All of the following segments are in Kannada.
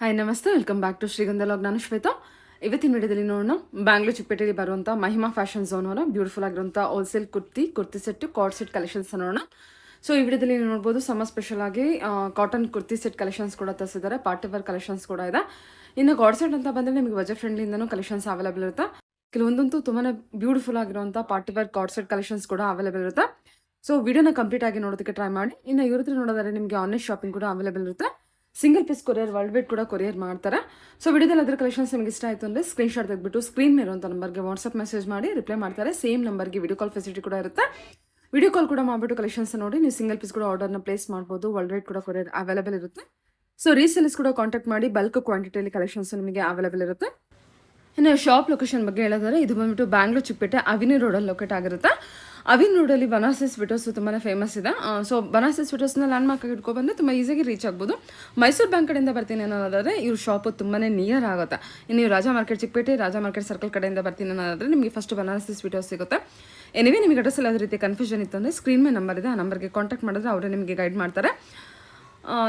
ಹಾಯ್ ನಮಸ್ತೆ, ವೆಲ್ಕಮ್ ಬ್ಯಾಕ್ ಟು ಶ್ರೀಗಂಧ ಲಾಗ್. ನಾನು ಶ್ವೇತಾ. ಇವತ್ತಿನ ವಿಡಿಯೋದಲ್ಲಿ ನೋಡೋಣ ಬ್ಯಾಂಗ್ಳೂರ್ ಚಿಕ್ಕಪೇಟೆಯಲ್ಲಿ ಬರುವಂಥ ಮಹಿಮಾ ಫ್ಯಾಷನ್ ಝೋನ್ ಅವರ ಬ್ಯೂಟಿಫುಲ್ ಆಗಿರುವಂಥ wholesale kurti set card set collections ನೋಡೋಣ. ಸೊ ಈ ವಿಡಿಯೋದಲ್ಲಿ ನೀವು ನೋಡ್ಬೋದು ಸಮ್ಮರ್ ಸ್ಪೆಷಲ್ ಆಗಿ ಕಾಟನ್ ಕುರ್ತಿ ಸೆಟ್ ಕಲೆಕ್ಷನ್ಸ್ ಕೂಡ ತರಿಸಿದ್ದಾರೆ. ಪಾರ್ಟಿ ವೇರ್ ಕಲೆಕ್ಷನ್ಸ್ ಕೂಡ ಇದೆ. ಇನ್ನು ಕಾರ್ಡ್ ಸೆಟ್ ಅಂತ ಬಂದರೆ ನಿಮಗೆ ಬಜೆಟ್ ಫ್ರೆಂಡ್ಲಿಂದನೂ ಕಲೆಕ್ಷನ್ಸ್ ಅವೈಲೇಬಲ್ ಇರುತ್ತೆ. ಕೆಲವೊಂದಂತೂ ತುಂಬಾ ಬ್ಯೂಟಿಫುಲ್ ಆಗಿರುವಂಥ party wear card set collections ಕೂಡ ಅವೈಲೇಬಲ್ ಇರುತ್ತೆ. ಸೊ ವಿಡಿಯೋನ ಕಂಪ್ಲೀಟ್ ಆಗಿ ನೋಡೋದಕ್ಕೆ ಟ್ರೈ ಮಾಡಿ. ಇನ್ನು ಇವ್ರ ಹತ್ರ ನೋಡೋದಾದ್ರೆ ನಿಮಗೆ ಆನ್ಲೈನ್ ಶಾಪಿಂಗ್ ಕೂಡ ಅವೈಲೇಬಲ್ ಇರುತ್ತೆ. Single piece courier world wide ಕೂಡ ಕೊರಿಯರ್ ಮಾಡ್ತಾರೆ. ಸೊ ವಿಡಿಯೋದಲ್ಲಿ ಅದರ ಕಲೆಕ್ಷನ್ಸ್ ನಿಮಗೆ ಇಷ್ಟ ಆಯಿತು ಅಂದರೆ ಸ್ಕ್ರೀನ್ಶಾಟ್ ತೆಗೆದುಬಿಟ್ಟು ಸ್ಕ್ರೀನ್ ಮೇಲೆ ಇರುವಂಥ ನಂಬರ್ಗೆ ವಾಟ್ಸಪ್ ಮೆಸೇಜ್ ಮಾಡಿ ರಿಪ್ಲೈ ಮಾಡ್ತಾರೆ. ಸೇಮ್ ನಂಬರ್ಗೆ ವಿಡಿಯೋ ಕಾಲ್ ಫೆಸಿಲಿಟಿ ಕೂಡ ಇರುತ್ತೆ. ವಿಡಿಯೋ ಕಾಲ್ ಕೂಡ ಮಾಡಿಬಿಟ್ಟು ಕಲೆಕ್ಷನ್ಸ್ ನೋಡಿ ನೀವು ಸಿಂಗಲ್ ಪೀಸ್ ಕೂಡ ಆರ್ಡರ್ನ ಪ್ಲೇಸ್ ಮಾಡ್ಬೋದು. ವರ್ಲ್ಡ್ ವೈಡ್ ಕೂಡ ಕೊರಿಯರ್ ಅವೈಲೇಬಲ್ ಇರುತ್ತೆ. ಸೊ ರೀಸೇಲ್ಸ್ ಕೂಡ ಕಾಂಟ್ಯಾಕ್ಟ್ ಮಾಡಿ ಬಲ್ಕ್ ಕ್ವಾಂಟಿಟಿಯಲ್ಲಿ ಕಲೆಕ್ಷನ್ಸ್ ನಿಮಗೆ ಅವೈಲೇಬಲ್ ಇರುತ್ತೆ. ಇನ್ನು ಶಾಪ್ ಲೊಕೇಶನ್ ಬಗ್ಗೆ ಹೇಳಿದರೆ ಇದು ಬಂದ್ಬಿಟ್ಟು ಬ್ಯಾಂಗ್ಳೂರ್ ಚಿಕ್ಕಪೇಟೆ ಅವಿನಿ ರೋಡಲ್ಲಿ ಲೊಕೇಟ್ ಆಗಿರುತ್ತೆ. ಅವಿನ್ ರೋಡಲ್ಲಿ ಬನಾರಸಿ ಸ್ವೀಟರ್ಸು ತುಂಬಾ ಫೇಮಸ್ ಇದೆ. ಸೊ ಬನಾರಸಿ ಸ್ವೀಟರ್ಸ್ನ ಲ್ಯಾಂಡ್ ಮಾರ್ಕ್ ಇಟ್ಕೊಬಂದರೆ ತುಂಬ ಈಸಿಯಾಗಿ ರೀಚ್ ಆಗ್ಬೋದು. ಮೈಸೂರು ಬ್ಯಾಂಕ್ ಕಡೆಯಿಂದ ಬರ್ತೀನಿ ಅನ್ನೋದಾದರೆ ಇವ್ರ ಶಾಪು ತುಂಬಾ ನಿಯರ್ ಆಗುತ್ತೆ. ಇನ್ನು ನೀವು Raja market Chickpet Raja market circle ಕಡೆಯಿಂದ ಬರ್ತೀನಿ ಅನ್ನೋದಾದರೆ ನಿಮಗೆ ಫಸ್ಟ್ ಬನಾರಸಿ ಸ್ವೀಟರ್ಸ್ ಸಿಗುತ್ತೆ. ಎನಿವೇ ನಿಮಗೆ ಅಡ್ರೆಸ್ ಯಾವುದೇ ರೀತಿ ಕನ್ಫ್ಯೂಷನ್ ಇತ್ತು ಅಂದರೆ ಸ್ಕ್ರೀನ್ ಮೇಲೆ ನಂಬರ್ ಇದೆ, ಆ ನಂಬರ್ಗೆ ಕಾಂಟ್ಯಾಕ್ಟ್ ಮಾಡಿದ್ರೆ ಅವರೇ ನಿಮಗೆ ಗೈಡ್ ಮಾಡ್ತಾರೆ.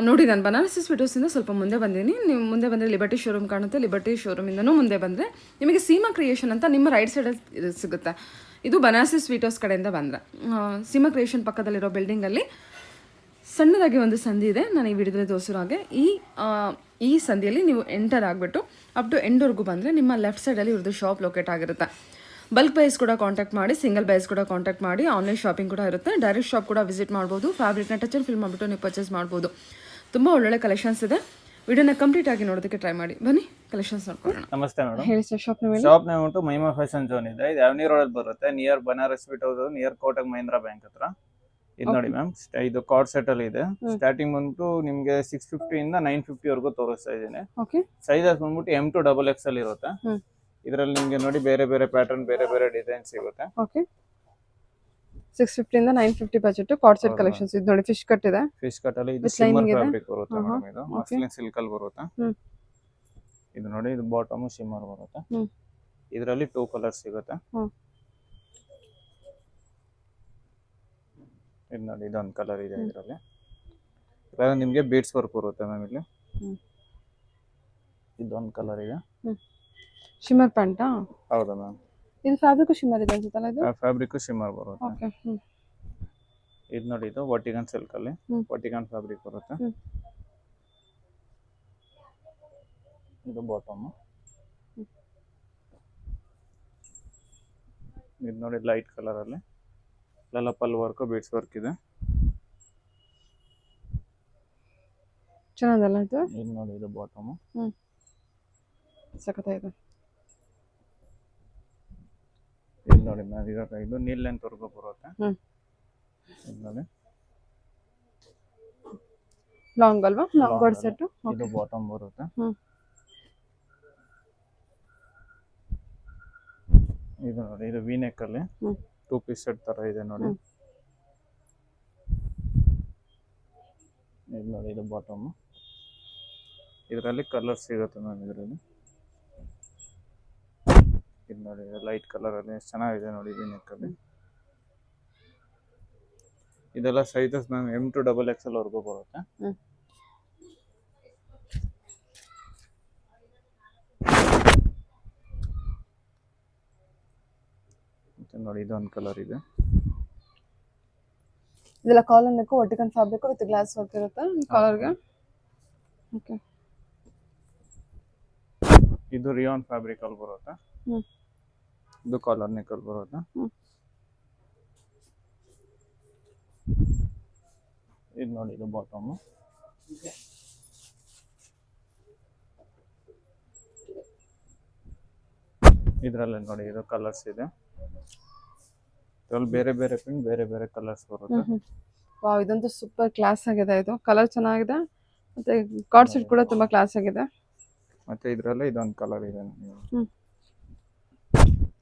ನೋಡಿ, ನಾನು ಬನಾರಸಿ ಸ್ವೀಟರ್ಸಿಂದ ಸ್ವಲ್ಪ ಮುಂದೆ ಬಂದೀನಿ. ನೀವು ಮುಂದೆ ಬಂದರೆ ಲಿಬರ್ಟಿ ಶೋರೂಮ್ ಕಾಣುತ್ತೆ. ಲಿಬರ್ಟಿ ಶೋರೂಮಿಂದನೂ ಮುಂದೆ ಬಂದರೆ ನಿಮಗೆ ಸೀಮಾ ಕ್ರಿಯೇಷನ್ ಅಂತ ನಿಮ್ಮ ರೈಟ್ ಸೈಡಲ್ಲಿ ಸಿಗುತ್ತೆ. ಇದು ಬನಾರಸಿ ಸ್ವೀಟರ್ಸ್ ಕಡೆಯಿಂದ ಬಂದರೆ ಸೀಮಾ ಕ್ರಿಯೇಷನ್ ಪಕ್ಕದಲ್ಲಿರೋ ಬಿಲ್ಡಿಂಗಲ್ಲಿ ಸಣ್ಣದಾಗಿ ಒಂದು ಸಂಧಿ ಇದೆ. ನಾನು ಈ ವಿಡಿಯೋದಲ್ಲಿ ತೋರಿಸಿರೋ ಹಾಗೆ ಈ ಸಂಧಿಯಲ್ಲಿ ನೀವು ಎಂಟರ್ ಆಗಿಬಿಟ್ಟು ಅಪ್ ಟು ಎಂಡ್ವರೆಗೂ ಬಂದರೆ ನಿಮ್ಮ ಲೆಫ್ಟ್ ಸೈಡಲ್ಲಿ ಇವ್ರದ್ದು ಶಾಪ್ ಲೊಕೇಟ್ ಆಗಿರುತ್ತೆ. ಬಲ್ಕ್ ಬೈಸ್ ಕೂಡ ಕಾಂಟ್ಯಾಕ್ಟ್ ಮಾಡಿ, ಸಿಂಗಲ್ ಬೈಸ್ ಕೂಡ ಕಾಂಟ್ಯಾಕ್ಟ್ ಮಾಡಿ. ಆನ್ಲೈನ್ ಶಾಪಿಂಗ್ ಕೂಡ ಇರುತ್ತೆ. ಡೈರೆಕ್ಟ್ ಶಾಪ್ ಕೂಡ ವಿಸಿಟ್ ಮಾಡ್ಬೋದು. ಫ್ಯಾಬ್ರಿಕ್ನ ಟಚ್ ಆ್ಯಂಡ್ ಫಿಲ್ ಮಾಡಿಬಿಟ್ಟು ನೀವು ಪರ್ಚೇಸ್ ಮಾಡ್ಬೋದು. ತುಂಬ ಒಳ್ಳೊಳ್ಳೆ ಕಲೆಕ್ಷನ್ಸ್ ಇದೆ. ವಿಡಿಯೋನ ಕಂಪ್ಲೀಟ್ ಆಗಿ ನೋಡೋದಕ್ಕೆ ಟ್ರೈ ಮಾಡಿ. ಬನ್ನಿ ಕಲೆಕ್ಷನ್ಸ್ ನೋಡ್ಕೊಳ್ಳೋಣ. ನಮಸ್ತೆ ಮೇಡಮ್. ಹೇಳಿ ಸರ್. ಶಾಪ್ ನೇಮ್ ಉಂಟು ಮಹಿಮಾ ಫ್ಯಾಷನ್ ಝೋನ್ ಇದೆ. ಇದು ಅವನಿ ರೋಡ್ ಬರುತ್ತೆ, near Banaras sweet house, near Kotak Mahindra bank ಹತ್ರ. ಇದು ನೋಡಿ ಮ್ಯಾಮ್, ಇದು ಕಾರ್ಡ್ ಸೆಟ್ ಅಲ್ಲಿ ಇದೆ. ಸ್ಟಾರ್ಟಿಂಗ್ ಬಂದ್ಬಿಟ್ಟು ನಿಮ್ಗೆ 650 ಇಂದ 950 ವರೆಗೂ ತೋರಿಸ್ತಾ ಇದ್ದೀನಿ. ಸೈಜಸ್ ಬಂದ್ಬಿಟ್ಟು M2XXL ಇರುತ್ತೆ. ಇದರಲ್ಲಿ ನಿಮ್ಗೆ ನೋಡಿ ಬೇರೆ ಬೇರೆ ಪ್ಯಾಟರ್ನ್, ಬೇರೆ ಬೇರೆ ಡಿಸೈನ್ ಸಿಗುತ್ತೆ. 650 ಇಂದ 950 ಬಜೆಟ್ ಕಾರ್ಡ್ ಸೆಟ್ ಕಲೆಕ್ಷನ್ಸ್. ಇದು ನೋಡಿ ಫಿಶ್ ಕಟ್ ಇದೆ. ಫಿಶ್ ಕಟ್ ಅಲ್ಲಿ ಇದು ಶಿಮ್ಮರ್ ಫ್ಯಾಬ್ರಿಕ್ ಬರುತ್ತೆ ಮೇಡಮ್. ಇದು ಮಸ್ಲಿನ್ ಸಿಲ್ಕ್ ಅಲ್ಲಿ ಬರುತ್ತೆ. ಇದು ನೋಡಿ, ಇದು ಬಾಟಮ್ ಶಿಮ್ಮರ್ ಬರುತ್ತೆ. ಇದರಲ್ಲಿ 2 ಕಲರ್ಸ್ ಸಿಗುತ್ತೆ. ಇದು ನೋಡಿ, ಇದೊಂದು ಕಲರ್ ಇದೆ. ಇದರಲ್ಲಿ ಇವಾಗ ನಿಮ್ಗೆ ಬೀಡ್ಸ್ ವರ್ಕ್ ಬರುತ್ತೆ ಮ್ಯಾಮ್. ಇಲ್ಲಿ ಇದೊಂದು ಕಲರ್ ಇದೆ. ಶಿಮ್ಮರ್ ಪ್ಯಾಂಟಾ? ಹೌದಾ ಮ್ಯಾಮ್. ಇದು ಫ್ಯಾಬ್ರಿಕ್ ಶಿಮ್ಮರ್ ಇದೆ ಅನ್ಸುತ್ತಲ್ಲ. ಇದು ಫ್ಯಾಬ್ರಿಕ್ ಶಿಮ್ಮರ್ ಬರುತ್ತೆ. ಓಕೆ. ಇದು ನೋಡಿ, ಇದು ವರ್ಟಿಗನ್ ಸಿಲ್ಕ್ ಅಲ್ಲಿ ವರ್ಟಿಗನ್ ಫ್ಯಾಬ್ರಿಕ್ ಬರುತ್ತೆ. ಇದು ಬಾಟಮ್. ಇದು ನೋಡಿ ಲೈಟ್ ಕಲರ್ ಅಲ್ಲಿ ಎಲ್ಲ ಪಲ್ ವರ್ಕ್, ಬೀಡ್ಸ್ ವರ್ಕ್ ಇದೆ. ಚೆನ್ನಾಗಲ್ಲ ಇದು? ಇದು ನೋಡಿ, ಇದು ಬಾಟಮ್. ಸಖತ್ತಾಗಿದೆ. ಇದು ನೋಡಿ ಮ್ಯಾಮ್, ಇವಾಗ ಇದು ನೀಲ್ ಲೆಂತ್ ವರ್ಗೂ ಬರುತ್ತೆ. ಇದು ನೋಡಿ ಲಾಂಗ್ ಅಲ್ವಾ? Long card set. ಇದು ಬಾಟಮ್ ಬರುತ್ತೆ. ಇದು ನೋಡಿ, ಇದು ವಿ ನೆಕ್ ಅಲ್ಲಿ 2 ಪೀಸ್ ಸೆಟ್ ತರ ಇದೆ ನೋಡಿ. ಇದು ನೋಡಿ, ಇದು ಬಾಟಮ್. ಇದರಲ್ಲಿ ಕಲರ್ ಸಿಗುತ್ತೆ ಮ್ಯಾಮ್. ಇದರಲ್ಲಿ ಇದು ನೋಡಿ, ಲೈಟ್ ಕಲರ್ ಅಲ್ಲಿ ಚೆನ್ನಾಗಿದೆ ನೋಡಿ, ವಿ ನೆಕ್ ಅಲ್ಲಿ. ಇದೆಲ್ಲ ಸೈಜಸ್ ಮ್ಯಾಮ್ M2XXL ವರೆಗೂ ಬರುತ್ತೆ. ನೋಡಿ, ಇದೊಂದು ಕಲರ್ ಇದೆ. ಇದೆಲ್ಲ collar neck, vertical fabric with glass work ಇರುತ್ತೆ ಕಾಲರ್ಗೆ. ಓಕೆ. ಇದು ರಿಯಾನ್ ಫ್ಯಾಬ್ರಿಕ್ ಅಲ್ಲಿ ಬರುತ್ತೆ. ಇದು ಕಾಲರ್ ನೆಕ್ ಅಲ್ಲಿ ಬರುತ್ತೆ. ಇದು ನೋಡಿ, ಇದು ಬಾಟಮ್. ಇದರಲ್ಲಿ ನೋಡಿ, ಇದು ಕಲರ್ಸ್ ಇದೆ. ಇದ್ರಲ್ಲಿ ಬೇರೆ ಬೇರೆ ಪ್ರಿಂಟ್, ಬೇರೆ ಬೇರೆ ಕಲರ್ಸ್ ಬರುತ್ತೆ. ವಾವ್, ಇದಂತೂ ಸೂಪರ್ ಕ್ಲಾಸ್ ಆಗಿದೆ. ಇದು ಕಲರ್ ಚೆನ್ನಾಗಿದೆ, ಮತ್ತೆ ಕಾರ್ಡ್ ಸೆಟ್ ಕೂಡ ತುಂಬಾ ಕ್ಲಾಸ್ ಆಗಿದೆ. ಮತ್ತೆ ಇದರಲ್ಲೇ ಇದೊಂದು ಕಲರ್ ಇದೆ.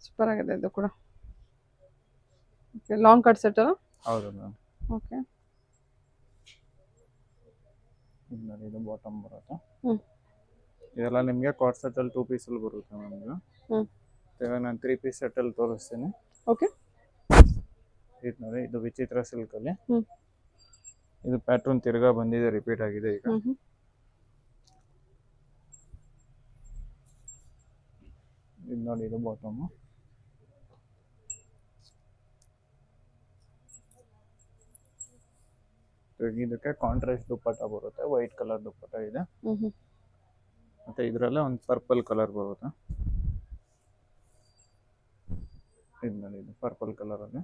ಸೂಪರ್ ಆಗಿದೆ ಇದು ಕೂಡ. ಓಕೆ, ಲಾಂಗ್ ಕಾರ್ಡ್ ಸೆಟ್ ಅಲ್ಲ? ಹೌದು ಮ್ಯಾಮ್. ಓಕೆ. ಇದು ನೋಡಿ, ಇದು ಬಾಟಮ್ ಬರುತ್ತೆ. ಇದೆಲ್ಲ ನಿಮಗೆ ಕಾರ್ಡ್ ಸೆಟ್ ಅಲ್ಲಿ 2 ಪೀಸ್ ಅಲ್ಲಿ ಬರುತ್ತೆ ಮ್ಯಾಮ್. ಇವಾಗ ನಾನು 3 ಪೀಸ್ ಸೆಟ್ ಅಲ್ಲಿ ತೋರಿಸ್ತೀನಿ. ಓಕೆ. ಇದು ನೋಡಿ, ಇದು ವಿಚಿತ್ರ ಸಿಲ್ಕ್ ಅಲ್ಲಿ. ಇದು ಪ್ಯಾಟರ್ನ್ ತಿರ್ಗಾ ಬಂದಿದೆ, ರಿಪೀಟ್ ಆಗಿದೆ ಈಗ. ಇದು ನೋಡಿ ಇದು ಬಾಟಮ್. ಇದಕ್ಕೆ ಕಾಂಟ್ರಾಸ್ಟ್ ದುಪ್ಪಟ್ಟ ಬರುತ್ತೆ, ವೈಟ್ ಕಲರ್ ದುಪ್ಪಟ್ಟ ಇದೆ. ಮತ್ತೆ ಇದರಲ್ಲೇ ಒಂದು ಪರ್ಪಲ್ ಕಲರ್ ಬರುತ್ತೆ. ಇದು ನೋಡಿ ಇದು ಪರ್ಪಲ್ ಕಲರ್ ಅಲ್ಲಿ.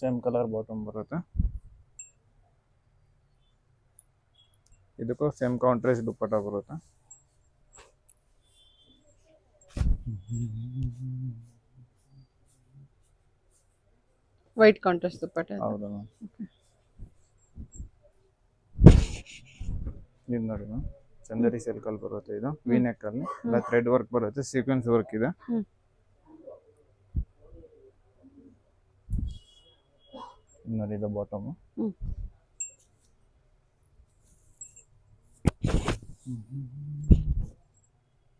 ಸೇಮ್ ಕಲರ್ ಬಾಟಮ್ ಬರುತ್ತೆ. ಇದಕ್ಕೂ ಸೇಮ್ ಕಾಂಟ್ರಾಸ್ಟ್ ದುಪ್ಪಟ್ಟ ಬರುತ್ತೆ. ವೈಟ್ ಕಾಂಟ್ರಾಸ್ಟ್ ದುಪ್ಪಟ್ಟ. ಹೌದಾ ಮ್ಯಾಮ್. ಇದು ನೋಡಿ ಮ್ಯಾಮ್, ಚಂದೇರಿ ಸಿಲ್ಕ್ ಅಲ್ಲಿ ಬರುತ್ತೆ. ಇದು ವಿ ನೆಕ್ ಅಲ್ಲಿ ಎಲ್ಲ ಥ್ರೆಡ್ ವರ್ಕ್ ಬರುತ್ತೆ, ಸೀಕ್ವೆನ್ಸ್ ವರ್ಕ್ ಇದೆ. ನೋಡಿ ಇದು ಬಾಟಮ್.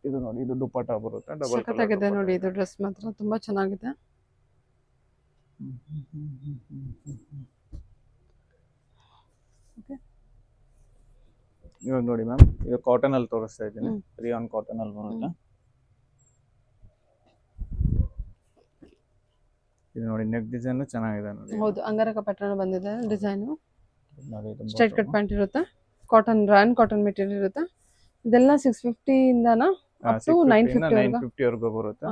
ಇದು ನೋಡಿ ಇದು ದುಪ್ಪಟ್ಟ ಬರುತ್ತೆ, ಡಬಲ್ ಸಖತ್ತಾಗಿದೆ ನೋಡಿ ಇದು ಡ್ರೆಸ್ ಮಾತ್ರ ತುಂಬಾ ಚೆನ್ನಾಗಿದೆ. ಇವಾಗ ನೋಡಿ ಮ್ಯಾಮ್, ಇದು ಕಾಟನ್ ಅಲ್ಲಿ ತೋರಿಸ್ತಾ ಇದ್ದೀನಿ. ರಿಯಾನ್ ಕಾಟನ್ ಅಲ್ಲಿ ಬರುತ್ತೆ. ಇದು ನೋಡಿ ನೆಕ್ ಡಿಸೈನ್ ಚೆನ್ನಾಗಿದೆ ನೋಡಿ. ಹೌದು, ಅಂಗಾರಕ ಪ್ಯಾಟರ್ನ್ ಬಂದಿದೆ ಡಿಸೈನ್. ನೋಡಿ ಇದು ಸ್ಟ್ರೈಟ್ ಕಟ್ ಪ್ಯಾಂಟ್ ಇರುತ್ತೆ, ಕಾಟನ್ ರಾಯನ್ ಕಾಟನ್ ಮೆಟೀರಿಯಲ್ ಇರುತ್ತೆ. ಇದೆಲ್ಲ 650 ಇಂದನಾ ಅಪ್ ಟು 950 ವರೆಗೂ ಬರುತ್ತೆ.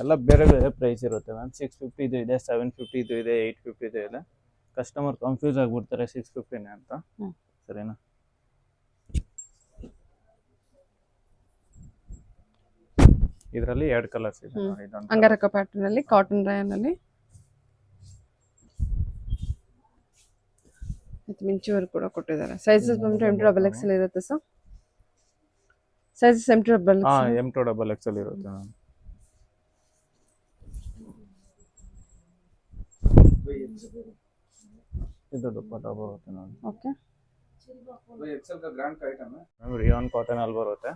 ಎಲ್ಲ ಬೇರೆ ಬೇರೆ ಪ್ರೈಸ್ ಇರುತ್ತೆ ಮ್ಯಾಮ್. 650 ಇದು ಇದೆ, 750 ಇದು ಇದೆ, 850 ಇದು ಇದೆ. ಕಸ್ಟಮರ್ ಕನ್ಫ್ಯೂಸ್ ಆಗ್ಬಿಡ್ತಾರೆ 650 ಅಂತ. ಸರಿನಾ? ಇದರಲ್ಲಿ 2 ಕಲರ್ಸ್ ಇದೆ. ಅಂಗಾರಕ ಪ್ಯಾಟರ್ನ್ ಅಲ್ಲಿ ಕಾಟನ್ ರಾಯನ್ ಅಲ್ಲಿ ಮಿಂಚು ವರ್ಕ್ ಕೂಡ ಕೊಟ್ಟಿದ್ದಾರೆ. ಸೈಜಸ್ ಬಂದ್ರೆ M2XL ಇರುತ್ತೆ ಸರ್. Sizes M2XL. M2XL ಇರುತ್ತೆ ಮ್ಯಾಮ್. ಇದು ದುಪ್ಪಟ್ಟ ಬರುತ್ತೆ ನೋಡಿ. ಓಕೆ, XL का ग्रैंड का आइटम है. रियान ಕಾಟನ್ ಅಲ್ಲಿ ಬರುತ್ತೆ.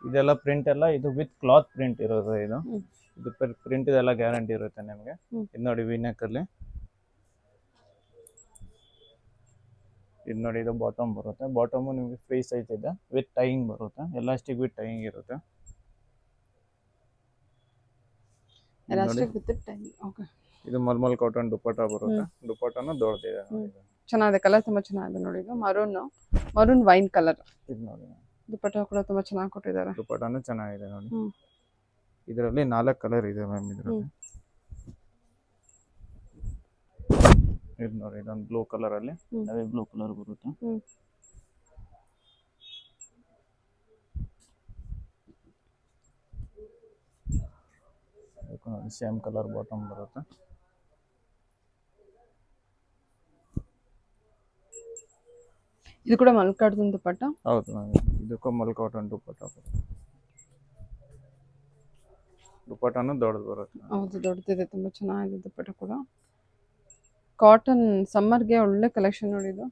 ಇದೆಲ್ಲ ಪ್ರಿಂಟ್ ಎಲ್ಲ ಇದು ವಿತ್ ಕ್ಲಾತ್ ಪ್ರಿಂಟ್ ಇರೋದು. ಇದು ಪ್ರಿಂಟ್ ಇದೆಲ್ಲ ಗ್ಯಾರಂಟಿ ಇರುತ್ತೆ ನಿಮಗೆ. ಇದು ನೋಡಿ ವಿ ನೆಕ್ ಅಲ್ಲಿ. ಇದು ನೋಡಿ ಇದು ಬಾಟಮ್ ಬರುತ್ತೆ. ಬಾಟಮ್ ನಿಮಗೆ ಫ್ರೀ ಸೈಜ್ ಇದೆ, ವಿತ್ ಟೈಯಿಂಗ್ ಬರುತ್ತೆ, ಎಲಾಸ್ಟಿಕ್ ವಿತ್ ಟೈಯಿಂಗ್ ಇರುತ್ತೆ. Elastic with tying. ಓಕೆ, ಇದು ಮಲ್ಮಲ್ ಕಾಟನ್ ದುಪ್ಪಟ್ಟ ಬರುತ್ತೆ. ದುಪ್ಪಟ್ಟನು ದೊಡ್ಡದಿದೆ ನೋಡಿ. ಚೆನ್ನಾಗಿದೆ, ಕಲರ್ ತುಂಬಾ ಚೆನ್ನಾಗಿದೆ ನೋಡಿ. ಇದು ಮರೂನ್ ವೈನ್ ಕಲರ್. ಇದು ನೋಡಿ ದುಪ್ಪಟ್ಟ ಕೂಡ ತುಂಬಾ ಚೆನ್ನಾಗಿ ಕೊಟ್ಟಿದ್ದಾರೆ. ದುಪ್ಪಟ್ಟನು ಚೆನ್ನಾಗಿದೆ ನೋಡಿ. ಇದರಲ್ಲಿ 4 ಕಲರ್ ಇದೆ ಮ್ಯಾಮ್. ಇದರಲ್ಲಿ ಇದು ನೋಡಿ ಇದೊಂದು ಬ್ಲೂ ಕಲರ್ ಅಲ್ಲಿ, ಅದೇ ಬ್ಲೂ ಕಲರ್ ಬರುತ್ತೆ. ನೋಡಿ ಸೇಮ್ ಕಲರ್ ಬಾಟಮ್ ಬರುತ್ತೆ. ಇದು ಕೂಡ ಮಲ್ಕಾಟನ್ ದುಪ್ಪಟ್ಟ. ಹೌದು ಮ್ಯಾಮ್, ಇದಕ್ಕೂ ಮಲ್ಕಾಟನ್ ದುಪ್ಪಟ್ಟ ಬರುತ್ತೆ. ದುಪ್ಪಟ್ಟನು ದೊಡ್ಡದು ಬರುತ್ತೆ. ಹೌದು, ದೊಡ್ಡದಿದೆ, ತುಂಬಾ ಚೆನ್ನಾಗಿದೆ ದುಪ್ಪಟ್ಟ ಕೂಡ. ಕಾಟನ್ ಸಮ್ಮರ್ಗೆ ಒಳ್ಳೆ ಕಲೆಕ್ಷನ್ ನೋಡಿ. ಇದು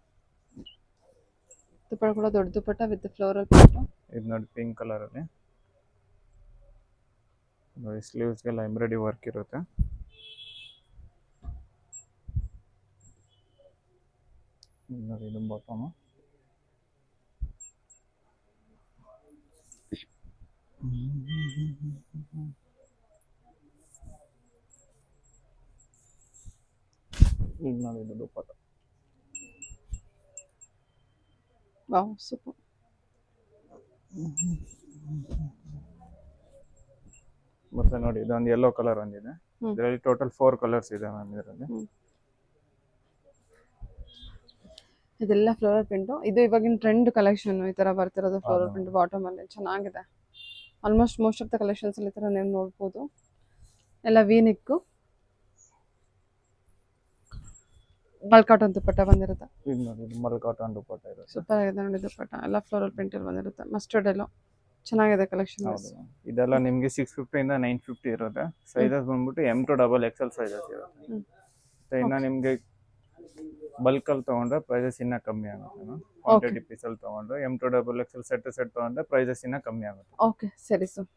ದುಪ್ಪಟ್ಟ ಕೂಡ ದೊಡ್ಡ ದುಪ್ಪಟ್ಟ ವಿತ್ ಫ್ಲೋರಲ್ ಪ್ರಿಂಟ್. ಇದು ನೋಡಿ ಪಿಂಕ್ ಕಲರ್ ಅಲ್ಲಿ ನೋಡಿ, ಸ್ಲೀವ್ಸ್ಗೆಲ್ಲ ಎಂಬ್ರಾಯ್ಡರಿ ವರ್ಕ್ ಇರುತ್ತೆ. ನೋಡಿ ಇದು ಬಾಟಮ್. ಈಗ ನೋಡಿ ಇದು ದುಪ್ಪಟ್ಟ. Wow, super. ಮತ್ತೆ ನೋಡಿ ಇದೊಂದು ಯೆಲ್ಲೋ ಕಲರ್ ಒಂದಿದೆ. ಇದರಲ್ಲಿ ಟೋಟಲ್ 4 ಕಲರ್ಸ್ ಇದೆ ಮ್ಯಾಮ್ ಇದರಲ್ಲಿ. ಇದೆಲ್ಲ ಫ್ಲೋರಲ್ ಪ್ರಿಂಟ್. ಇದು ಇವಾಗಿನ ಟ್ರೆಂಡ್ ಕಲೆಕ್ಷನ್. ಈ ತರ ಬರ್ತಿರೋದು ಫ್ಲೋರಲ್ ಪ್ರಿಂಟ್ ಬಾಟಮ್ ಅಲ್ಲಿ ಚೆನ್ನಾಗಿದೆ. Almost most of the collections ಅಲ್ಲಿ ಈ ತರ ನೀವು ನೋಡ್ಬೋದು. ಎಲ್ಲ ವಿ ನೆಕ್ ಮಲ್ಕಾಟನ್ ದುಪ್ಪಟ್ಟ ಬಂದಿರುತ್ತೆ. ಇದು ನೋಡಿ ಇದು ಮಲ್ಕಾಟನ್ ದುಪ್ಪಟ್ಟ ಇರುತ್ತೆ. ಸೂಪರ್ ಆಗಿದೆ ನೋಡಿ ದುಪ್ಪಟ್ಟ. ಎಲ್ಲ ಫ್ಲೋರಲ್ ಪ್ರಿಂಟ್ ಅಲ್ಲಿ ಬಂದಿರುತ್ತೆ. ಮಸ್ಟರ್ಡ್ ಎಲ್ಲೋ ಚೆನ್ನಾಗಿದೆ ಕಲೆಕ್ಷನ್. ಇದೆಲ್ಲ ನಿಮಗೆ 650 ಇಂದ 950 ಇರುತ್ತೆ. ಸೈಜಸ್ ಬಂದ್ಬಿಟ್ಟು M2XL ಸೈಜಸ್ ಇರುತ್ತೆ. ಇನ್ನು ನಿಮಗೆ ಬಲ್ಕ್ ಅಲ್ಲಿ ತಗೊಂಡ್ರೆ ಪ್ರೈಸಸ್ ಇನ್ನ ಕಮ್ಮಿ ಆಗುತ್ತೆ. ಕ್ವಾಂಟಿಟಿ ಪೀಸ್ ಅಲ್ಲಿ ತಗೊಂಡ್ರೆ M2XL ಸೆಟ್ ತಗೊಂಡ್ರೆ ಪ್ರೈಸಸ್ ಇನ್ನ ಕಮ್ಮಿ ಆಗುತ್ತೆ. ಓಕೆ, ಸರಿ ಸರ್.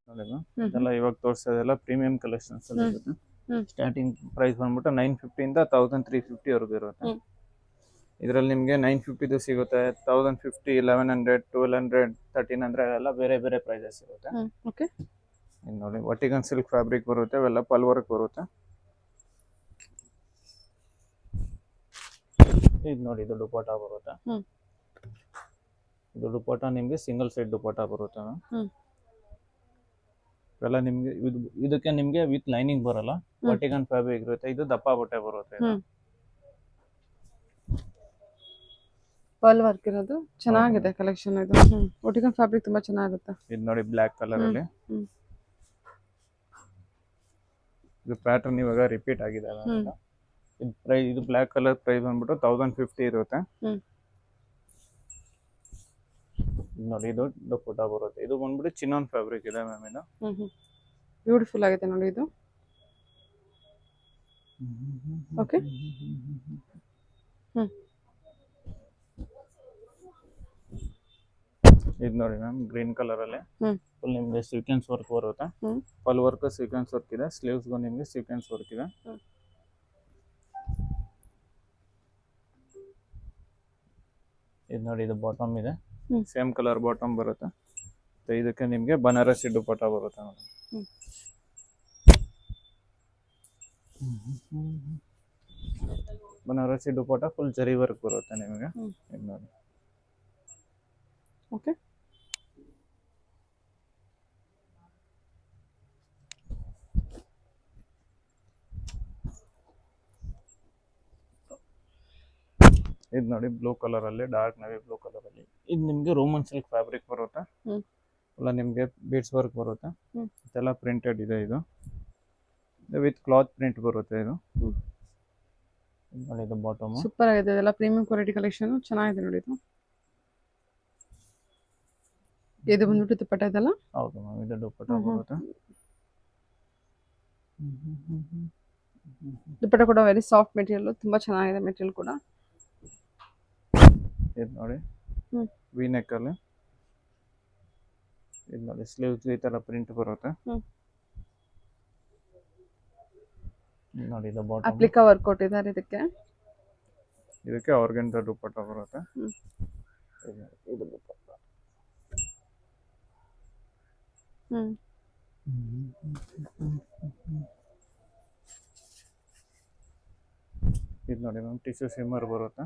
ನೋಡಿ ಇದೆಲ್ಲ ಇವಾಗ ತೋರಿಸೋದೆಲ್ಲ ಪ್ರೀಮಿಯಂ ಕಲೆಕ್ಷನ್ಸ್ ಅಲ್ಲಿ ಇರುತ್ತೆ. ಸ್ಟಾರ್ಟಿಂಗ್ ಪ್ರೈಸ್ ಬಂದ್ಬಿಟ್ಟು 950 ಇಂದ 1350 ವರೆಗೂ ಇರುತ್ತೆ. ಇದರಲ್ಲಿ ನಿಮಗೆ 950 ಸಿಗುತ್ತೆ, 1050, 1100, 1200, 1300 ಎಲ್ಲ ಬೇರೆ ಬೇರೆ ಪ್ರೈಸಸ್ ಇರುತ್ತೆ. ಓಕೆ. ಇದು ನೋಡಿ ವರ್ಟಿಕನ್ ಸಿಲ್ಕ್ ಫ್ಯಾಬ್ರಿಕ್ ಬರುತ್ತೆ, ಅವೆಲ್ಲ ಪಲ್ ವರ್ಕ್ ಬರುತ್ತೆ. ಇದು ನೋಡಿ ಇದು ದುಪಟ್ಟ ಬರುತ್ತೆ. ಇದು ದುಪಟ್ಟ ನಿಮಗೆ ಸಿಂಗಲ್ ಸೈಡ್ ದುಪಟ್ಟ ಬರುತ್ತೆ. ಇವೆಲ್ಲ ನಿಮಗೆ ಇದಕ್ಕೆ ನಿಮಗೆ ವಿತ್ ಲೈನಿಂಗ್ ಬರಲ್ಲ, ವರ್ಟಿಕನ್ ಫ್ಯಾಬ್ರಿಕ್ ಇರುತ್ತೆ. ಇದು ದಪ್ಪ ಬಟ್ಟೆ ಬರುತ್ತೆ. ಪರ್ಲ್ ವರ್ಕ್ ಇರೋದು ಚೆನ್ನಾಗಿದೆ ಕಲೆಕ್ಷನ್ ಇದು. ವರ್ಟಿಕನ್ ಫ್ಯಾಬ್ರಿಕ್ ತುಂಬಾ ಚೆನ್ನಾಗುತ್ತೆ. ಇದು ನೋಡಿ ಬ್ಲ್ಯಾಕ್ ಕಲರ್ ಅಲ್ಲಿ ಇದು ಪ್ಯಾಟರ್ನ್ ಇವಾಗ ರಿಪೀಟ್ ಆಗಿದೆ. ಇದು ಬ್ಲ್ಯಾಕ್ ಕಲರ್ ಪ್ರೈಸ್ ಬಂದ್ಬಿಟ್ಟು 1050 ಇರುತ್ತೆ. ನೋಡಿ ಇದು ದುಪಟ್ಟ ಬರುತ್ತೆ. ಇದು ಬಂದ್ಬಿಟ್ಟು ಚಿನಾನ್ ಫ್ಯಾಬ್ರಿಕ್ ಇದೆ ಮ್ಯಾಮ್. ಇದು ಬ್ಯೂಟಿಫುಲ್ ಆಗಿದೆ ನೋಡಿ ಇದು. ಓಕೆ. ಇದು ನೋಡಿ ಮ್ಯಾಮ್ ಗ್ರೀನ್ ಕಲರ್ ಅಲ್ಲಿ ಫುಲ್ ನಿಮಗೆ ಸೀಕ್ವೆನ್ಸ್ ವರ್ಕ್ ಬರುತ್ತೆ. ಪಲ್ ವರ್ಕ್ ಸೀಕ್ವೆನ್ಸ್ ವರ್ಕ್ ಇದೆ, ಸ್ಲೀವ್ಸ್ ಗೂ ನಿಮಗೆ ಸೀಕ್ವೆನ್ಸ್ ವರ್ಕ್ ಇದೆ. ಇದು ನೋಡಿ ಇದು ಬಾಟಮ್ ಇದೆ, ಸೇಮ್ ಕಲರ್ ಬಾಟಮ್ ಬರುತ್ತೆ. ಇದಕ್ಕೆ ನಿಮಗೆ ಬನಾರಸಿ ದುಪಟ್ಟ ಬರುತ್ತೆ ನೋಡಿ. ಬನಾರಸಿ ದುಪಟ್ಟ ಫುಲ್ ಜರಿ ವರ್ಕ್ ಬರುತ್ತೆ ನಿಮಗೆ. ಇದು ನೋಡಿ. ಓಕೆ. ಇದು ನೋಡಿ ಬ್ಲೂ ಕಲರ್ ಅಲ್ಲಿ, ಡಾರ್ಕ್ ನವಿ ಬ್ಲೂ ಕಲರ್ ಅಲ್ಲಿ. ಇದು ನಿಮಗೆ ರೋಮನ್ ಸಿಲ್ಕ್ ಫ್ಯಾಬ್ರಿಕ್ ಬರುತ್ತೆ. ಎಲ್ಲ ನಿಮಗೆ ಬೀಡ್ಸ್ ವರ್ಕ್ ಬರುತ್ತೆ. ಇದೆಲ್ಲ ಪ್ರಿಂಟೆಡ್ ಇದೆ. ಇದು ವಿತ್ ಕ್ಲಾತ್ ಪ್ರಿಂಟ್ ಬರುತ್ತೆ. ಇದು ನೋಡಿ ಇದು ಬಾಟಮ್ ಸೂಪರ್ ಆಗಿದೆ. ಇದೆಲ್ಲ ಪ್ರೀಮಿಯಂ ಕ್ವಾಲಿಟಿ ಕಲೆಕ್ಷನ್ ಚೆನ್ನಾಗಿದೆ ನೋಡಿ ಇದು. ಇದು ಬಂದ್ಬಿಟ್ಟು ದುಪಟ್ಟ ಇದೆಲ್ಲ. ಹೌದು ಮ್ಯಾಮ್, ಇದು ದುಪಟ್ಟ ಬರುತ್ತೆ. ದುಪಟ್ಟ ಕೂಡ ವೆರಿ ಸಾಫ್ಟ್ ಮೆಟೀರಿಯಲ್, ತುಂಬಾ ಚೆನ್ನಾಗಿದೆ ಮೆಟೀರಿಯಲ್ ಕೂಡ. ಇದು ನೋಡಿ ವಿ ನೆಕ್ ಅಲ್ಲಿ. ಇದು ನೋಡಿ ಸ್ಲೀವ್ಸ್ ಈ ತರ ಪ್ರಿಂಟ್ ಬರುತ್ತೆ. ನೋಡಿ ಇದು ಬಾಟಮ್ ಅಪ್ಲಿಕಾ ವರ್ಕ್ ಕೊಟ್ಟಿದ್ದಾರೆ ಇದಕ್ಕೆ. ಇದಕ್ಕೆ ಆರ್ಗನ್ಜಾ ದುಪಟ್ಟ ಬರುತ್ತೆ. ಇದು ದುಪಟ್ಟ. ಇದು ನೋಡಿ ಮ್ಯಾಮ್ ಟಿಶ್ಯೂ ಶಿಮ್ಮರ್ ಬರುತ್ತೆ.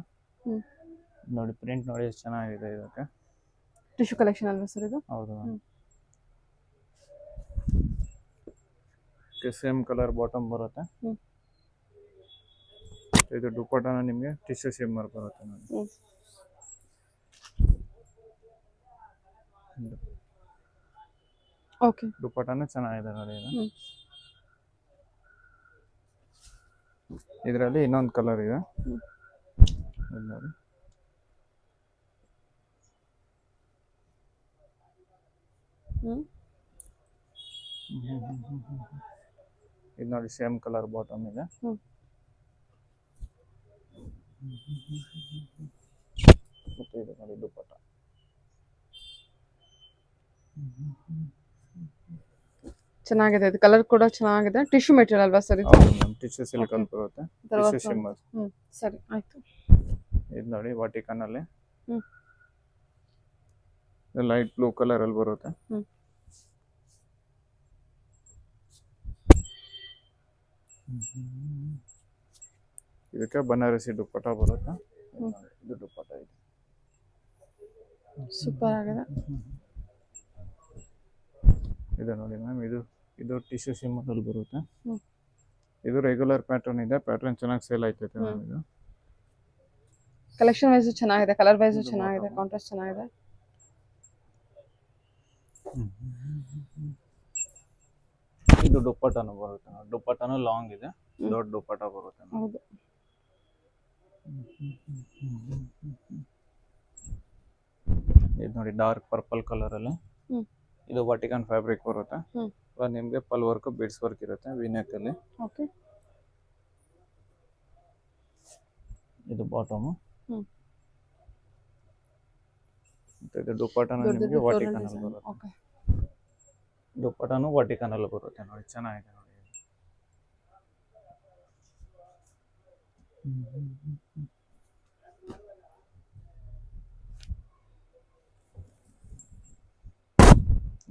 ನೋಡಿ ಪ್ರಿಂಟ್ ನೋಡಿ ಎಷ್ಟು ಚೆನ್ನಾಗಿದೆ. ಇದಕ್ಕೆ ಟಿಶ್ಯೂ ಕಲೆಕ್ಷನ್ ಅಲ್ವಾ ಸರ್ ಇದು? ಹೌದು ಮ್ಯಾಮ್. ಸೇಮ್ ಕಲರ್ ಬಾಟಮ್ ಬರುತ್ತೆ. ಇದು ದುಪಟ್ಟನ ನಿಮಗೆ ಟಿಶ್ಯೂ ಶಿಮ್ಮರ್ ಬರುತ್ತೆ ನೋಡಿ. ಓಕೆ. ದುಪಟ್ಟನ ಚೆನ್ನಾಗಿದೆ ನೋಡಿ. ಇದರಲ್ಲಿ ಇನ್ನೊಂದು ಕಲರ್ ಇದೆ. ಇದು ನೋಡಿ. ಇದು ನೋಡಿ ಸೇಮ್ ಕಲರ್ ಬಾಟಮ್ ಇದೆ. ಮತ್ತೆ ಇದು ನೋಡಿ ದುಪಟ್ಟ. ಚೆನ್ನಾಗಿದೆ. ಇದು ಕಲರ್ ಕೂಡ ಚೆನ್ನಾಗಿದೆ. ಟಿಶ್ಯೂ ಮೆಟೀರಿಯಲ್ ಅಲ್ವಾ ಸರ್ ಇದು? ಹೌದು ಮ್ಯಾಮ್, ಟಿಶ್ಯೂ ಸಿಲ್ಕ್ ಅಂತ ಬರುತ್ತೆ. Tissue shimmer. ಸರಿ ಆಯ್ತು. ಇದು ನೋಡಿ ವರ್ಟಿಕನ್ ಅಲ್ಲಿ ಲೈಟ್ ಬ್ಲೂ ಕಲರ್ ಅಲ್ಲಿ ಬರುತ್ತೆ. ಇದಕ್ಕೆ ಬನಾರಸಿ ದುಪಟ್ಟ ಬರುತ್ತೆ. ಇದು ದುಪಟ್ಟ ಇದೆ. ಸೂಪರ್ ಆಗಿದೆ. ಇದು ನೋಡಿ ಮ್ಯಾಮ್, ಇದು ಟಿಶ್ಯೂ ಶಿಮ್ಮರ್ ಅಲ್ಲಿ ಬರುತ್ತೆ. ಇದು ರೆಗ್ಯುಲರ್ ಪ್ಯಾಟರ್ನ್ ಇದೆ. ಪ್ಯಾಟರ್ನ್ ಚೆನ್ನಾಗಿ ಸೇಲ್ ಆಯ್ತೈತೆ ಮ್ಯಾಮ್. ಇದು ಕಲೆಕ್ಷನ್ ವೈಸ್ ಚೆನ್ನಾಗಿದೆ, ಕಲರ್ ವೈಸ್ ಚೆನ್ನಾಗಿದೆ, ಕಾಂಟ್ರಾಸ್ಟ್ ಚೆನ್ನಾಗಿದೆ. ಇದು ದುಪಟ್ಟನು ಬರುತ್ತೆ. ದುಪಟ್ಟನು ಲಾಂಗ್ ಇದೆ, ದೊಡ್ಡ ದುಪಟ್ಟ ಬರುತ್ತೆ. ಹೌದು. ಇದು ನೋಡಿ ಡಾರ್ಕ್ ಪರ್ಪಲ್ ಕಲರ್ ಅಲ್ಲಿ. ಇದು ವರ್ಟಿಕನ್ ಫ್ಯಾಬ್ರಿಕ್ ಬರುತ್ತೆ. ನಿಮಗೆ ಪಲ್ ವರ್ಕ್ ಬೀಡ್ಸ್ ವರ್ಕ್ ಇರುತ್ತೆ ವಿ ನೆಕ್ ಅಲ್ಲಿ. ಓಕೆ. ಇದು ಬಾಟಮ್. ಇದು ದುಪಟ್ಟನು ನಿಮಗೆ ವರ್ಟಿಕನ್ ಅಲ್ಲಿ ಬರುತ್ತೆ. ದುಪಟ್ಟನು ವರ್ಟಿಕನ್ ಅಲ್ಲಿ ಬರುತ್ತೆ ನೋಡಿ. ಚೆನ್ನಾಗಿದೆ ನೋಡಿ.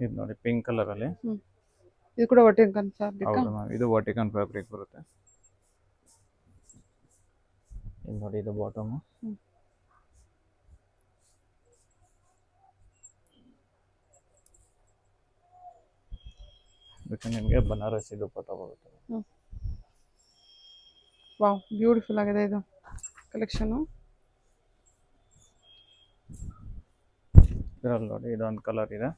ಇದು ನೋಡಿ ಪಿಂಕ್ ಕಲರ್ ಅಲ್ಲಿ. ಇದು ಕೂಡ ವರ್ಟಿಕಲ್ ಫ್ಯಾಬ್ರಿಕ್. ಹೌದು ಮ್ಯಾಮ್, ಇದು ವರ್ಟಿಕಲ್ ಫ್ಯಾಬ್ರಿಕ್ ಬರುತ್ತೆ. ಇದು ನೋಡಿ, ಇದು ಬಾಟಮ್. ಇದಕ್ಕೆ ನಿಮಗೆ ಬನಾರಸಿ ದುಪ್ಪಟ್ಟ ಬರುತ್ತೆ. ವಾವ್, ಬ್ಯೂಟಿಫುಲ್ ಆಗಿದೆ ಇದು ಕಲೆಕ್ಷನ್. ಇದರಲ್ಲಿ ನೋಡಿ, ಇದೊಂದು ಕಲರ್ ಇದೆ.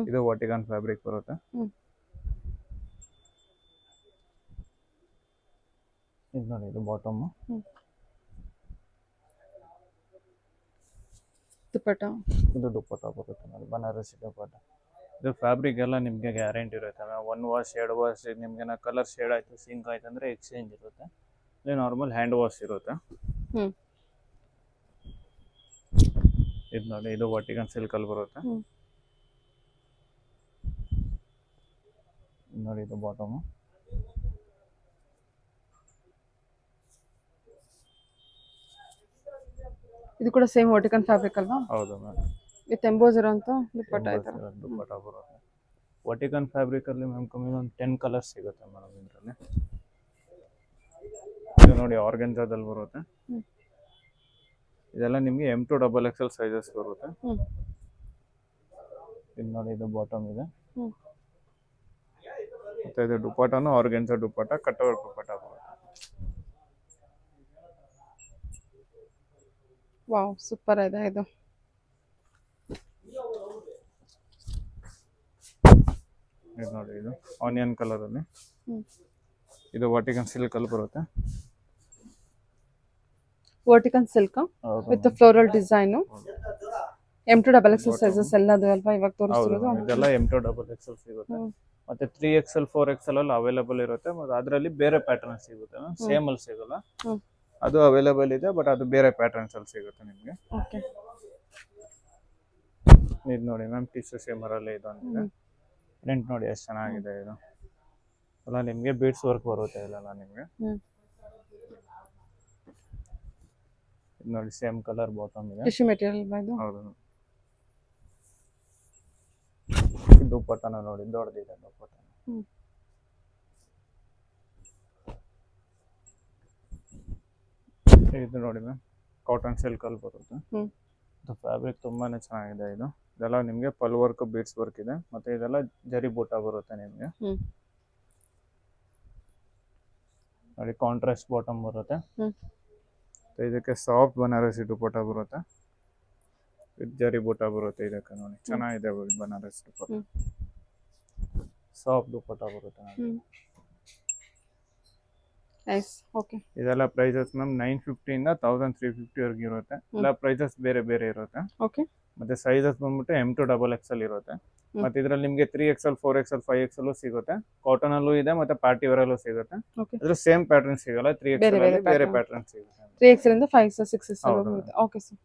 ಇದು ವರ್ಟಿಕಲ್ ಫ್ಯಾಬ್ರಿಕ್ ಬರುತ್ತೆ. ಇದು ನೋಡಿ, ಇದು ಬಾಟಮ್. ದುಪ್ಪಟ್ಟ. ಇದು ದುಪ್ಪಟ್ಟ ಬರುತ್ತೆ ನೋಡಿ, ಬನಾರಸಿ ದುಪ್ಪಟ್ಟ. ಇದು ಫ್ಯಾಬ್ರಿಕ್ ಎಲ್ಲ ನಿಮಗೆ ಗ್ಯಾರಂಟಿ ಇರುತ್ತೆ. 1 ವಾಶ್ 2 ವಾಶ್ ನಿಮ್ಗೆ ಕಲರ್ ಶೇಡ್ ಆಯಿತು, ಸಿಂಕ್ ಆಯ್ತು ಅಂದರೆ ಎಕ್ಸ್ಚೇಂಜ್ ಇರುತ್ತೆ. ಇದು ನಾರ್ಮಲ್ ಹ್ಯಾಂಡ್ ವಾಶ್ ಇರುತ್ತೆ. ಇದು ನೋಡಿ, ಇದು ವರ್ಟಿಕಲ್ ಸಿಲ್ಕಲ್ಲಿ ಬರುತ್ತೆ. ನೋಡಿ, ಇದು ಬಾಟಮ್. ಇದು ಕೂಡ ಸೇಮ್ ವರ್ಟಿಕಲ್ ಫ್ಯಾಬ್ರಿಕ್ ಅಲ್ವಾ? ಹೌದು ಮ್ಯಾಮ್. ವಿತ್ ಎಂಬೋಸ್ ಇರೋಂಥ ದುಪ್ಪಟ್ಟ ಈ ಥರ. ದುಪ್ಪಟ್ಟ ಬರುತ್ತೆ. ವರ್ಟಿಕಲ್ ಫ್ಯಾಬ್ರಿಕ್ ಅಲ್ಲಿ ಮ್ಯಾಮ್ ಕಮ್ಮಿ ಒಂದು 10 ಕಲರ್ಸ್ ಸಿಗುತ್ತೆ ಮೇಡಮ್ ಇದರಲ್ಲಿ. ಇದು ನೋಡಿ, ಆರ್ಗನ್ಜಾದಲ್ಲಿ ಬರುತ್ತೆ. ಇದೆಲ್ಲ ನಿಮಗೆ M2 XXL ಸೈಜಸ್ ಬರುತ್ತೆ. ಇದು ನೋಡಿ, ಇದು ಬಾಟಮ್ ಇದೆ. ಮತ್ತೆ ಇದು ದುಪ್ಪಟ್ಟನು ಆರ್ಗನ್ಜಾ ದುಪ್ಪಟ್ಟ, ಕಟ್ಟೋರ್ ದುಪ್ಪಟ್ಟ ಬರುತ್ತೆ. ವಾವ್, ಸೂಪರ್ ಇದೆ ಇದು. ಇದು ನೋಡಿ, ಇದು ಆನಿಯನ್ ಕಲರ್ ಅಲ್ಲಿ. ಇದು ವರ್ಟಿಕಲ್ ಸಿಲ್ಕ್ ಅಲ್ಲಿ ಬರುತ್ತೆ. Vertical silk with floral design. M2 XXL sizes ಎಲ್ಲದು ಅಲ್ವಾ ಇವಾಗ ತೋರಿಸ್ತಿರೋದು? ಇದೆಲ್ಲ M2 XXL ಸಿಗುತ್ತೆ. ಮತ್ತೆ 3XL 4XL ಅಲ್ಲಿ ಅವೈಲೇಬಲ್ ಇರುತ್ತೆ. ಮತ್ತೆ ಅದರಲ್ಲಿ ಬೇರೆ ಪ್ಯಾಟರ್ನ್ ಸಿಗುತ್ತೆ, ಸೇಮ್ ಅಲ್ಲಿ ಸಿಗಲ್ಲ. ಅದು ಅವೈಲೇಬಲ್ ಇದೆ, ಬಟ್ ಅದು ಬೇರೆ ಪ್ಯಾಟರ್ನ್ಸ್ ಅಲ್ಲಿ ಸಿಗುತ್ತೆ ನಿಮಗೆ. ಓಕೆ. ಇದು ನೋಡಿ ಮ್ಯಾಮ್, ಟಿಶ್ಯೂ ಶೇಮರ್ ಅಲ್ಲಿ ಇದು ಅಂತಿದೆ. ಪ್ರಿಂಟ್ ನೋಡಿ ಎಷ್ಟು ಚೆನ್ನಾಗಿದೆ ಇದು. ಎಲ್ಲ ನಿಮಗೆ ಬೀಡ್ಸ್ ವರ್ಕ್ ಬರುತ್ತೆ ಇಲ್ಲೆಲ್ಲ ನಿಮಗೆ. ಇದು ನೋಡಿ, ಸೇಮ್ ಕಲರ್ ಬಾಟಮ್ ಇದೆ. ಟಿಶ್ಯೂ ಮೆಟೀರಿಯಲ್ ಇದು. ಹೌದು. ಇದು ದುಪ್ಪಟ್ಟನ ನೋಡಿ, ದೊಡ್ಡದಿದೆ ದುಪ್ಪಟ್ಟ. ಇದು ನೋಡಿ ಮ್ಯಾಮ್, ಕಾಟನ್ ಸಿಲ್ಕ್ ಅಲ್ಲಿ ಬರುತ್ತೆ. ಇದು ಫ್ಯಾಬ್ರಿಕ್ ತುಂಬಾನೇ ಚೆನ್ನಾಗಿದೆ ಇದು. ಇದೆಲ್ಲ ನಿಮಗೆ ಪಲ್ ವರ್ಕ್, ಬೀಡ್ಸ್ ವರ್ಕ್ ಇದೆ. ಮತ್ತೆ ಇದೆಲ್ಲ ಜರಿ ಬೂಟ ಬರುತ್ತೆ ನಿಮಗೆ. ನೋಡಿ, ಕಾಂಟ್ರಾಸ್ಟ್ ಬಾಟಮ್ ಬರುತ್ತೆ. ಇದಕ್ಕೆ ಸಾಫ್ಟ್ ಬನಾರಸಿ ದುಪ್ಪಟ್ಟ ಬರುತ್ತೆ. ಜರಿ ಬೂಟ ಬರುತ್ತೆ ಇದಕ್ಕೆ. ನೋಡಿ, ಚೆನ್ನಾಗಿದೆ ಬನಾರಸಿ ದುಪ್ಪಟ್ಟ. ಸಾಫ್ಟ್ ದುಪ್ಪಟ್ಟ ಬರುತ್ತೆ ನೋಡಿ. ನೈಸ್. ಓಕೆ. ಇದೆಲ್ಲ ಪ್ರೈಸಸ್ ಮ್ಯಾಮ್ 950 ಇಂದ 1350 ವರೆಗೆ ಇರುತ್ತೆ. ಎಲ್ಲ ಪ್ರೈಸಸ್ ಬೇರೆ ಬೇರೆ ಇರುತ್ತೆ. ಓಕೆ. ಮತ್ತೆ ಸೈಜಸ್ ಬಂದ್ಬಿಟ್ಟು M2 XXL ಇರುತ್ತೆ. ಮತ್ತೆ ಇದರಲ್ಲಿ ನಿಮಗೆ 3XL 4XL 5XL ಸಿಗುತ್ತೆ. ಕಾಟನ್ ಅಲ್ಲೂ ಇದೆ, ಮತ್ತೆ ಪಾರ್ಟಿ ವೇರ್ ಅಲ್ಲೂ ಸಿಗುತ್ತೆ. ಅದ್ರ ಸೇಮ್ ಪ್ಯಾಟರ್ನ್ ಸಿಗಲ್ಲ. 3XL ಅಲ್ಲಿ ಬೇರೆ ಪ್ಯಾಟರ್ನ್ ಸಿಗುತ್ತೆ. 3XL ಇಂದ 5XL 6XL. Okay sir.